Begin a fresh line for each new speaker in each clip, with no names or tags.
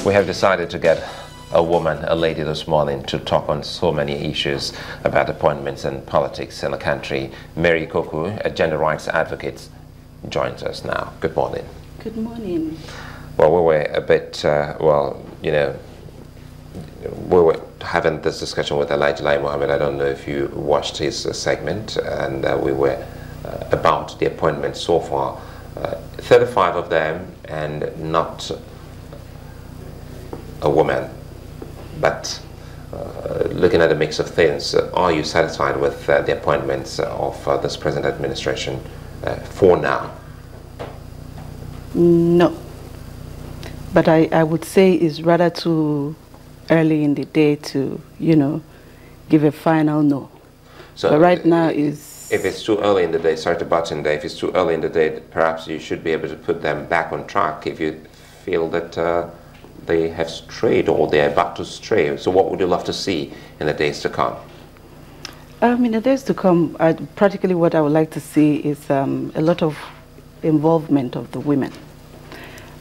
We have decided to get a woman, a lady this morning, to talk on so many issues about appointments and politics in the country. Mary Ikoku, a gender rights advocate, joins us now. Good morning.
Good morning.
Well, we were a bit, we were having this discussion with Elijah Mohammed. I don't know if you watched his segment, and we were about the appointments so far. 35 of them, and not a woman. But looking at the mix of things, are you satisfied with the appointments of this present administration for now?
No. But I would say it's rather too early in the day to, give a final no. So but right now is...
If it's too early in the day, sorry to butt in there, if it's too early in the day, perhaps you should be able to put them back on track if you feel that they have strayed or they're about to stray. So what would you love to see in the days to come?
In the days to come, practically what I would like to see is a lot of involvement of the women.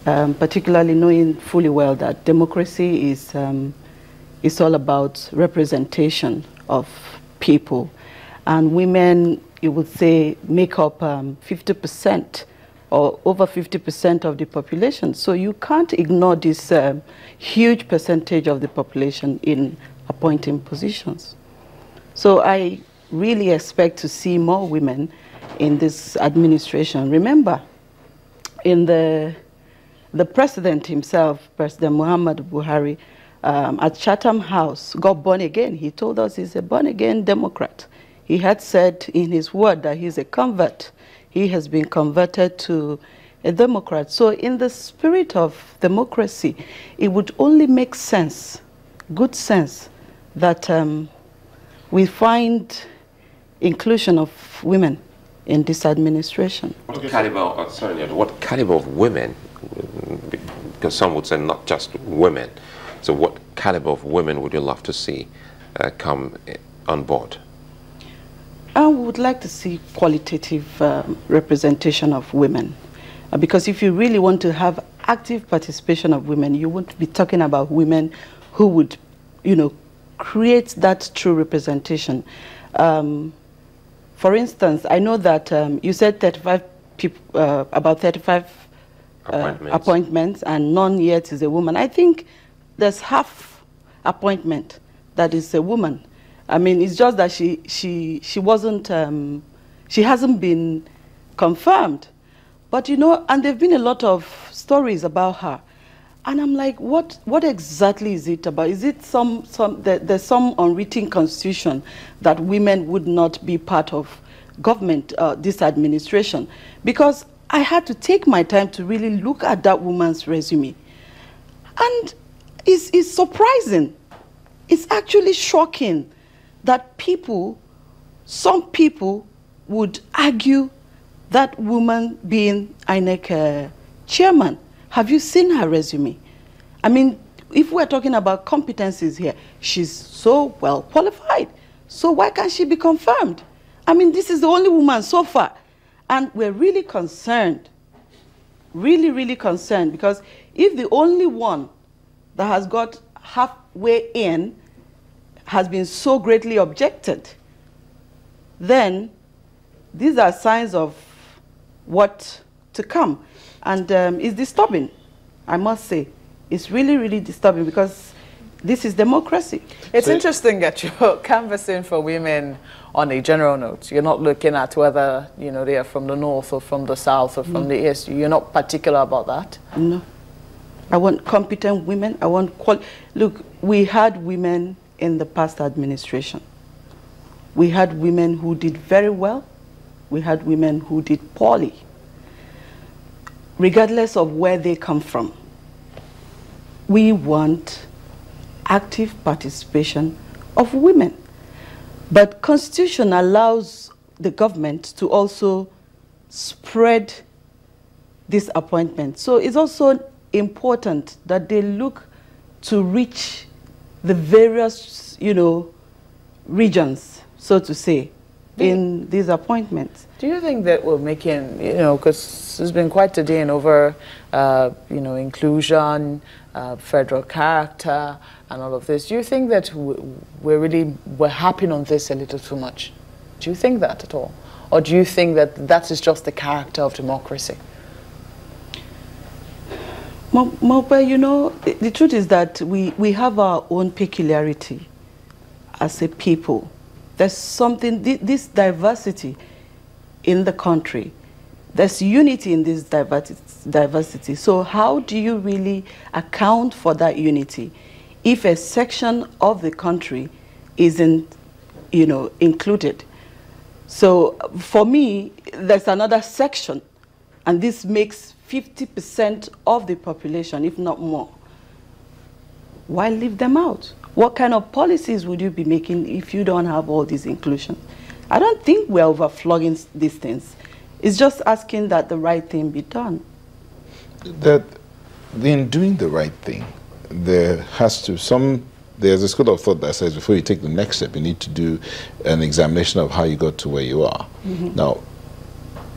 Particularly knowing fully well that democracy is all about representation of people. And women, you would say, make up 50% or over 50% of the population. So you can't ignore this huge percentage of the population in appointing positions. So I really expect to see more women in this administration. Remember, in the president himself, President Muhammadu Buhari, at Chatham House, got born again. He told us he's a born-again Democrat. He had said in his word that he's a convert. He has been converted to a Democrat. So in the spirit of democracy, it would only make sense, good sense, that we find inclusion of women in this administration.
What caliber of women, because some would say not just women, so what caliber of women would you love to see come on board?
I would like to see qualitative representation of women. Because if you really want to have active participation of women, you won't be talking about women who would, create that true representation. For instance, I know that you said 35 people, about 35 appointments, and none yet is a woman. I think there's half appointment that is a woman. I mean, it's just that she wasn't, she hasn't been confirmed. But and there've been a lot of stories about her. And I'm like, what exactly is it about? Is it there's some unwritten constitution that women would not be part of government, this administration? Because I had to take my time to really look at that woman's resume. And it's surprising. It's actually shocking that some people would argue that woman being INEC chairman. Have you seen her resume? I mean, if we're talking about competencies here, she's so well qualified. So why can't she be confirmed? I mean, this is the only woman so far. And we're really concerned, really, really concerned, because if the only one that has got halfway in has been so greatly objected, then these are signs of what to come. And it's disturbing, I must say. It's really, really disturbing, because this is democracy.
It's interesting that you're canvassing for women on a general note. You're not looking at whether, they are from the north or from the south or from the east. You're not particular about that?
No. I want competent women. I want Look, we had women in the past administration. We had women who did very well. We had women who did poorly, regardless of where they come from. We want active participation of women. But Constitution allows the government to also spread this appointment. So it's also important that they look to reach the various, regions, so to say, in these appointments.
Do you think that we're making, because there's been quite a day over, inclusion, federal character and all of this. Do you think that we're harping on this a little too much? Do you think that at all? Or do you think that that is just the character of democracy?
Mope, you know, the truth is that we have our own peculiarity as a people. There's something, this diversity in the country, there's unity in this diversity. So how do you really account for that unity if a section of the country isn't, you know, included? So for me, there's another section, and this makes 50% of the population, if not more. Why leave them out? What kind of policies would you be making if you don't have all this inclusion? I don't think we're overflogging these things. It's just asking that the right thing be done.
That in doing the right thing, there has to there's a school of thought that says before you take the next step, you need to do an examination of how you got to where you are. Mm-hmm. Now,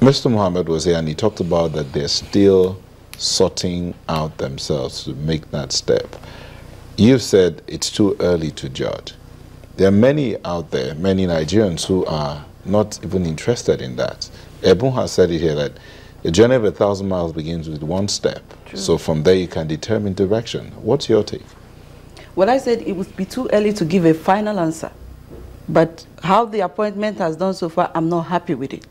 Mr. Mohammed was here and he talked about that they're still sorting out themselves to make that step. You said it's too early to judge. There are many out there, many Nigerians who are not even interested in that. Ebun has said it here that the journey of 1,000 miles begins with one step. True. So from there you can determine direction. What's your take?
Well, I said it would be too early to give a final answer. But how the appointment has done so far, I'm not happy with it.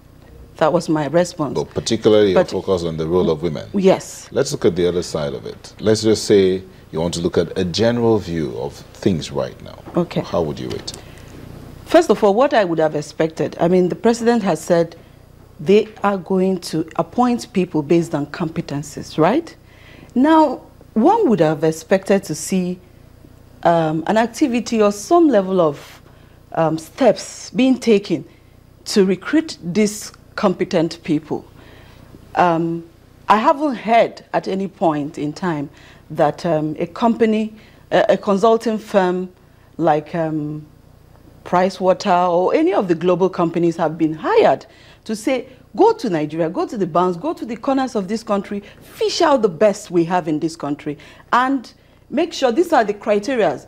That was my response.
But particularly your focus on the role of women.
Yes.
Let's look at the other side of it. Let's just say you want to look at a general view of things right now.
Okay.
How would you rate?
First of all, what I would have expected, I mean, the president has said they are going to appoint people based on competencies, right? Now, one would have expected to see an activity or some level of steps being taken to recruit these competent people. I haven't heard at any point in time that a company, a consulting firm like Pricewater or any of the global companies have been hired to say, go to Nigeria, go to the bounds, go to the corners of this country, fish out the best we have in this country, and make sure these are the criteria.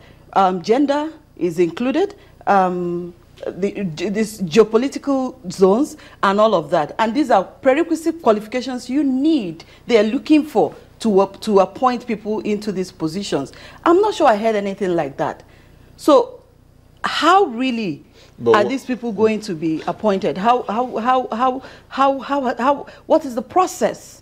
Gender is included, these geopolitical zones and all of that. And these are prerequisite qualifications you need, they are looking for to appoint people into these positions. I'm not sure I heard anything like that. So how really are these people going to be appointed? What is the process?